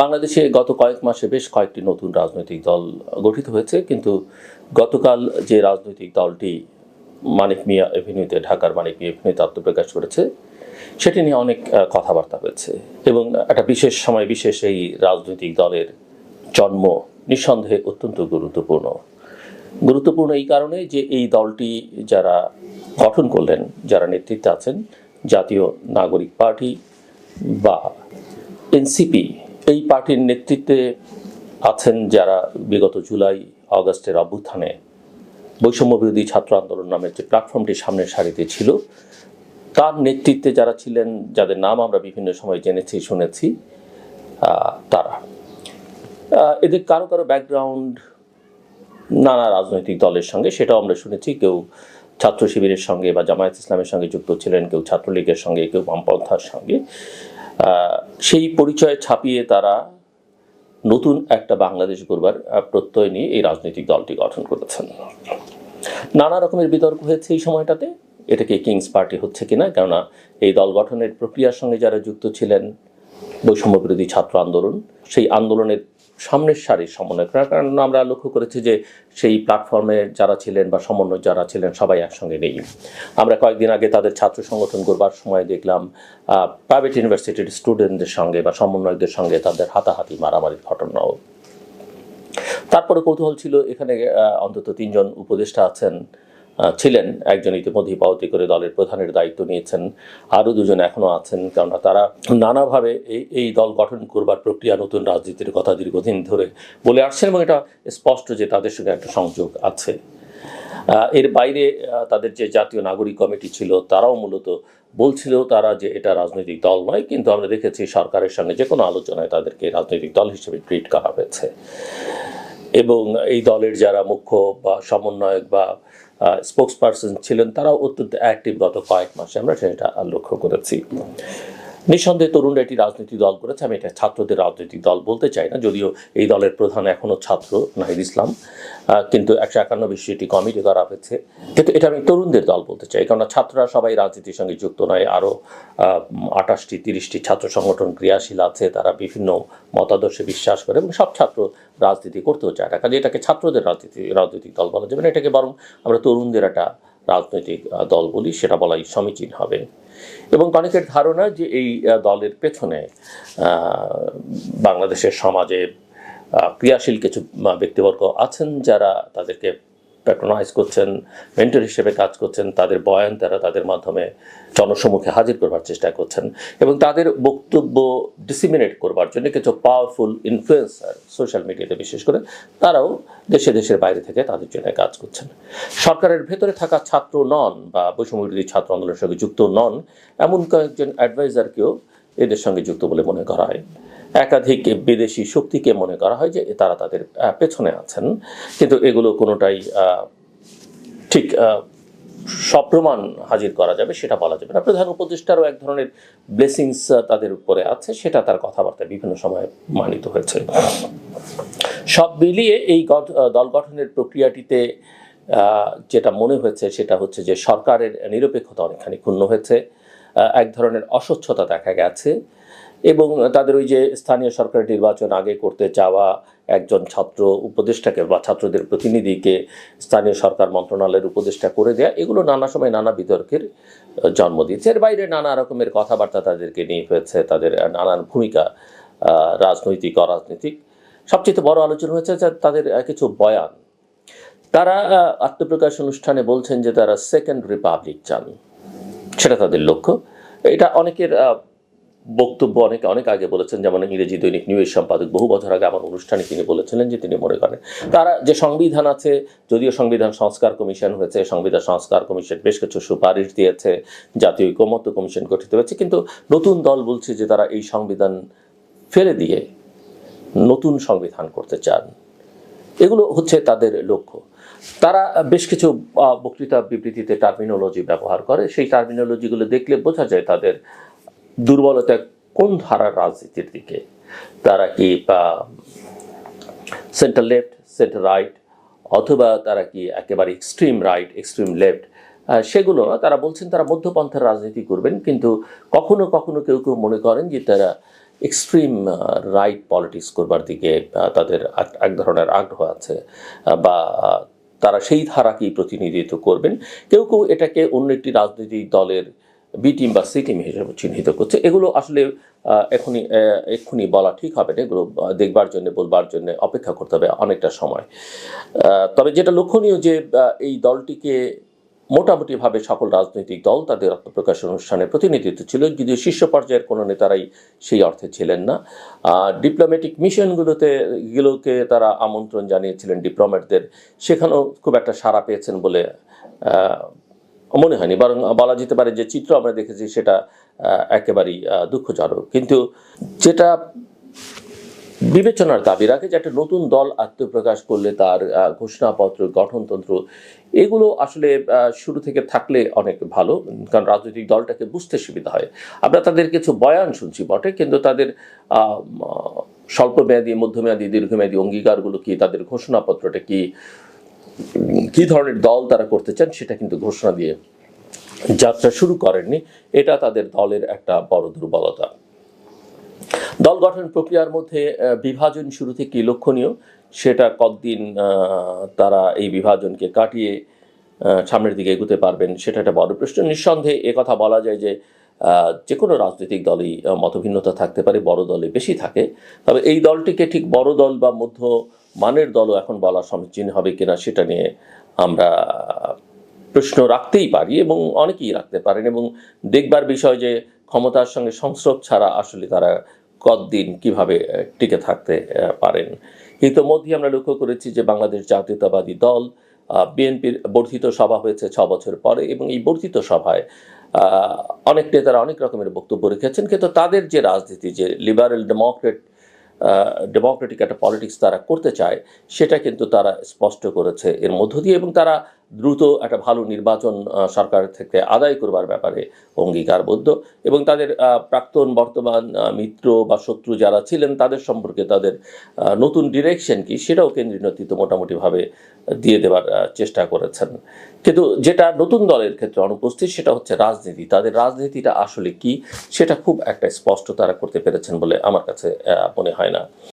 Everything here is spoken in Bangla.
বাংলাদেশে গত কয়েক মাসে বেশ কয়েকটি নতুন রাজনৈতিক দল গঠিত হয়েছে, কিন্তু গতকাল যে রাজনৈতিক দলটি মানিক মিয়া এভিনিউতে, ঢাকার মানিক মিয়া এভিনিউতে আত্মপ্রকাশ করেছে, সেটি নিয়ে অনেক কথাবার্তা হয়েছে। এবং একটা বিশেষ সময় বিশেষ এই রাজনৈতিক দলের জন্ম নিঃসন্দেহে অত্যন্ত গুরুত্বপূর্ণ এই কারণে যে এই দলটি যারা গঠন করলেন, যারা নেতৃত্বে আছেন, জাতীয় নাগরিক পার্টি বা এনসিপি, এই পার্টির নেতৃত্বে আছেন যারা বিগত জুলাই আগস্টের অভ্যুত্থানে বৈষম্য বিরোধী ছাত্র আন্দোলন নামের যে প্ল্যাটফর্মটি সামনের সারিতে ছিল, তার নেতৃত্বে যারা ছিলেন, যাদের নাম আমরা বিভিন্ন সময় জেনেছি শুনেছি, তারা এদের কারো কারো ব্যাকগ্রাউন্ড নানা রাজনৈতিক দলের সঙ্গে, সেটাও আমরা শুনেছি। কেউ ছাত্র শিবিরের সঙ্গে বা জামায়াত ইসলামের সঙ্গে যুক্ত ছিলেন, কেউ ছাত্রলীগের সঙ্গে, কেউ বামপন্থার সঙ্গে। সেই পরিচয় ছাপিয়ে তারা নতুন একটা বাংলাদেশ গড়বার প্রত্যয় নিয়ে এই রাজনৈতিক দলটি গঠন করেছেন। নানা রকমের বিতর্ক হয়েছে এই সময়টাতে, এটাকে কিংস পার্টি হচ্ছে কিনা, কেননা এই দল গঠনের প্রক্রিয়ার সঙ্গে যারা যুক্ত ছিলেন, বৈষম্য বিরোধী ছাত্র আন্দোলন, সেই আন্দোলনের সামনের সারির সমন্বয়করা, কারণ আমরা লক্ষ্য করেছি যে সেই প্ল্যাটফর্মে যারা ছিলেন বা সমন্বয় যারা ছিলেন সবাই একসঙ্গে নেই। আমরা কয়েকদিন আগে তাদের ছাত্র সংগঠন করবার সময় দেখলাম প্রাইভেট ইউনিভার্সিটির স্টুডেন্টদের সঙ্গে বা সমন্বয়কদের সঙ্গে তাদের হাতাহাতি মারামারির ঘটনাও। তারপরে কৌতূহল ছিল, এখানে অন্তত 3 জন উপদেষ্টা ছিলেন, একজন ইতিমধ্যেই পদত্যাগ করে দলের প্রধানের দায়িত্ব নিয়েছেন, আরও 2 জন এখনও আছেন, কেননা তারা নানাভাবে এই দল গঠন করবার প্রক্রিয়া, নতুন রাজনীতির কথা দীর্ঘদিন ধরে বলে আসছেন এবং এটা স্পষ্ট যে তাদের সঙ্গে একটা সংযোগ আছে। এর বাইরে তাদের যে জাতীয় নাগরিক কমিটি ছিল, তারাও মূলত বলছিল তারা যে এটা রাজনৈতিক দল নয়, কিন্তু আমরা দেখেছি সরকারের সঙ্গে যে কোনো আলোচনায় তাদেরকে রাজনৈতিক দল হিসেবে ট্রিট করা হয়েছে। এবং এই দলের যারা মুখ্য বা সমন্বয়ক বা স্পোক্স পারসন ছিলেন, তারাও অত্যন্ত অ্যাক্টিভ গত কয়েক মাসে, আমরা সেটা লক্ষ্য করেছি। নিঃসন্দেহে তরুণরা এটি রাজনৈতিক দল করেছে। আমি এটা ছাত্রদের রাজনৈতিক দল বলতে চাই না, যদিও এই দলের প্রধান এখনও ছাত্র নাহিদ ইসলাম, কিন্তু 151 বিষয়টি কমিটি করা হয়েছে। কিন্তু এটা আমি তরুণদের দল বলতে চাই, কেননা ছাত্ররা সবাই রাজনীতির সঙ্গে যুক্ত নয়। আরও 28টি 30টি ছাত্র সংগঠন ক্রিয়াশীল আছে, তারা বিভিন্ন মতাদর্শে বিশ্বাস করে এবং সব ছাত্র রাজনীতি করতেও চায় না। কাজে এটাকে ছাত্রদের রাজনৈতিক দল বলা যাবে না, এটাকে বরং আমরা তরুণদের একটা রাজনৈতিক দল বলি, সেটা বলাই সমীচীন হবে। এবং অনেকের ধারণা যে এই দলের পেছনে বাংলাদেশের সমাজে ক্রিয়াশীল কিছু ব্যক্তিবর্গ আছেন, যারা তাদেরকে প্যাট্রোনাইজ করছেন, মেন্টর হিসেবে কাজ করছেন, তাদের বয়ান তারা তাদের মাধ্যমে জনসমুখে হাজির করবার চেষ্টা করছেন এবং তাদের বক্তব্য ডিসিমিনেট করবার জন্য কিছু পাওয়ারফুল ইনফ্লুয়েন্সার সোশ্যাল মিডিয়াতে বিশেষ করে, তারাও দেশের বাইরে থেকে তাদের জন্য কাজ করছেন। সরকারের ভেতরে থাকা ছাত্র নন বা বৈষম্য বিরোধী ছাত্র আন্দোলনের সঙ্গে যুক্ত নন এমন কয়েকজন অ্যাডভাইজারকেও এদের সঙ্গে যুক্ত বলে মনে করা হয়। একাধিক বিদেশি শক্তিকে মনে করা হয় যে তারা তাদের পেছনে আছেন, কিন্তু এগুলো কোনোটাই ঠিক সপ্রমাণ হাজির করা যাবে সেটা বলা যাবে না। প্রধান উপদেষ্টারও এক ধরনের ব্লেসিংস তাদের উপরে আছে, সেটা তার কথাবার্তায় বিভিন্ন সময় মানিত হয়েছে। সব মিলিয়ে এই দল গঠনের প্রক্রিয়াটিতে যেটা মনে হয়েছে সেটা হচ্ছে যে সরকারের নিরপেক্ষতা অনেকখানি ক্ষুণ্ণ হয়েছে, এক ধরনের অস্বচ্ছতা দেখা গেছে এবং তাদের ওই যে স্থানীয় সরকারের নির্বাচন আগে করতে চাওয়া একজন ছাত্র উপদেষ্টাকে বা ছাত্রদের প্রতিনিধিকে স্থানীয় সরকার মন্ত্রণালয়ের উপদেষ্টা করে দেয়া, এগুলো নানা সময় নানা বিতর্কের জন্ম দিয়েছে। এর বাইরে নানা রকমের কথাবার্তা তাদেরকে নিয়ে হয়েছে, তাদের নানান ভূমিকা, রাজনৈতিক অরাজনৈতিক। সবচেয়ে বড় আলোচনা হয়েছে যে তাদের কিছু বয়ান। তারা আত্মপ্রকাশ অনুষ্ঠানে বলছেন যে তারা সেকেন্ড রিপাবলিক চান, সেটা তাদের লক্ষ্য। এটা অনেকের বক্তব্য, অনেক আগে বলেছেন, যেমন ইংরেজি দৈনিক নিউজের সম্পাদক বহু বছর আগে আমার অনুষ্ঠানে তিনি বলেছিলেন যে তিনি মনে করেন তারা যে সংবিধান আছে, যদিও সংবিধান সংস্কার কমিশন হয়েছে, সংবিধান সংস্কার কমিশন বেশ কিছু সুপারিশ দিয়েছে, জাতীয় ঐকমত্য কমিশন গঠিত হয়েছে, কিন্তু নতুন দল বলছে যে তারা এই সংবিধান ফেলে দিয়ে নতুন সংবিধান করতে চান। এগুলো হচ্ছে তাদের লক্ষ্য। তারা বেশ কিছু বক্তৃতা বিবৃতিতে টার্মিনোলজি ব্যবহার করে, সেই টার্মিনোলজিগুলো দেখলে বোঝা যায় তাদের দুর্বলতা কোন ধারার রাজনীতির দিকে। তারা কি সেন্টার লেফট, সেন্টার রাইট, অথবা তারা কি একেবারে এক্সট্রিম রাইট, এক্সট্রিম লেফট, সেগুলো তারা বলছেন তারা মধ্যপন্থার রাজনীতি করবেন। কিন্তু কখনো কখনো কেউ কেউ মনে করেন যে তারা এক্সট্রিম রাইট পলিটিক্স করবার দিকে তাদের এক ধরনের আগ্রহ আছে, বা তারা সেই ধারাকেই প্রতিনিধিত্ব করবেন। কেউ কেউ এটাকে অন্য একটি রাজনৈতিক দলের বি টিম বা সি টিম হিসেবে চিহ্নিত করছে। এগুলো আসলে এক্ষুনি বলা ঠিক হবে না, এগুলো দেখবার জন্য বলবার জন্য অপেক্ষা করতে হবে অনেকটা সময়। তবে যেটা লক্ষণীয় যে এই দলটিকে মোটামুটিভাবে সকল রাজনৈতিক দল তাদের আত্মপ্রকাশ অনুষ্ঠানে প্রতিনিধিত্ব ছিল, যদিও শীর্ষ পর্যায়ের কোনো নেতারাই সেই অর্থে ছিলেন না। ডিপ্লোম্যাটিক মিশনগুলোকে তারা আমন্ত্রণ জানিয়েছিলেন ডিপ্লোম্যাটদের, সেখানেও খুব একটা সাড়া পেয়েছেন বলে মনে হয়নি, বরং বলা যেতে পারে যে চিত্র আমরা দেখেছি সেটা একেবারেই দুঃখজনক। কিন্তু যেটা বিবেচনার দাবি রাখে যে একটা নতুন দল আত্মপ্রকাশ করলে তার ঘোষণাপত্র, গঠনতন্ত্র, এগুলো আসলে শুরু থেকে থাকলে অনেক ভালো, কারণ রাজনৈতিক দলটাকে বুঝতে সুবিধা হয়। আমরা তাদের কিছু বয়ান শুনছি বটে, কিন্তু তাদের স্বল্পমেয়াদী, মধ্যমেয়াদী, দীর্ঘমেয়াদী অঙ্গীকারগুলো কি, তাদের ঘোষণাপত্রটা কি, কী ধরনের দল তারা করতে চান, সেটা কিন্তু ঘোষণা দিয়ে যাত্রা শুরু করেননি। এটা তাদের দলের একটা বড় দুর্বলতা। দল গঠন প্রক্রিয়ার মধ্যে বিভাজন শুরু থেকেই লক্ষণীয়। সেটা কতদিন তারা এই বিভাজনকে কাটিয়ে সামনের দিকে এগোতে পারবেন, সেটা একটা বড় প্রশ্ন। নিঃসন্দেহে একথা বলা যায় যে যে কোনো রাজনৈতিক দলই মতভিন্নতা থাকতে পারে, বড় দলে বেশি থাকে। তবে এই দলটিকে ঠিক বড় দল বা মধ্য মানের দলও এখন বলা সমীচীন হবে কিনা, সেটা নিয়ে আমরা প্রশ্ন রাখতেই পারি, এবং অনেকেই রাখতে পারেন। এবং দেখবার বিষয় যে ক্ষমতার সঙ্গে সংস্রব ছাড়া আসলে তারা কতদিন কিভাবে টিকে থাকতে পারেন। ইতোমধ্যেই আমরা লক্ষ্য করেছি যে বাংলাদেশ জাতীয়তাবাদী দল, বিএনপির বর্ধিত সভা হয়েছে 6 বছর পরে, এবং এই বর্ধিত সভায় অনেক নেতারা অনেক রকমের বক্তব্য রেখেছেন, কিন্তু তাদের যে রাজনীতি, যে লিবারেল ডেমোক্রেটিক একটা পলিটিক্স তারা করতে চায়, সেটা কিন্তু তারা স্পষ্ট করেছে এর মধ্য দিয়ে, এবং তারা দ্রুত একটা ভালো নির্বাচন সরকারের থেকে আদায় করবার ব্যাপারে অঙ্গীকারবদ্ধ। এবং তাদের প্রাক্তন, বর্তমান মিত্র বা শত্রু যারা ছিলেন তাদের সম্পর্কে তাদের নতুন ডিরেকশন কি, সেটাও কেন্দ্রীয় নেতৃত্ব মোটামুটিভাবে দিয়ে দেওয়ার চেষ্টা করেছেন। কিন্তু যেটা নতুন দলের ক্ষেত্রে অনুপস্থিত, সেটা হচ্ছে রাজনীতি। তাদের রাজনীতিটা আসলে কি, সেটা খুব একটা স্পষ্ট তারা করতে পেরেছেন বলে আমার কাছে মনে হয় না।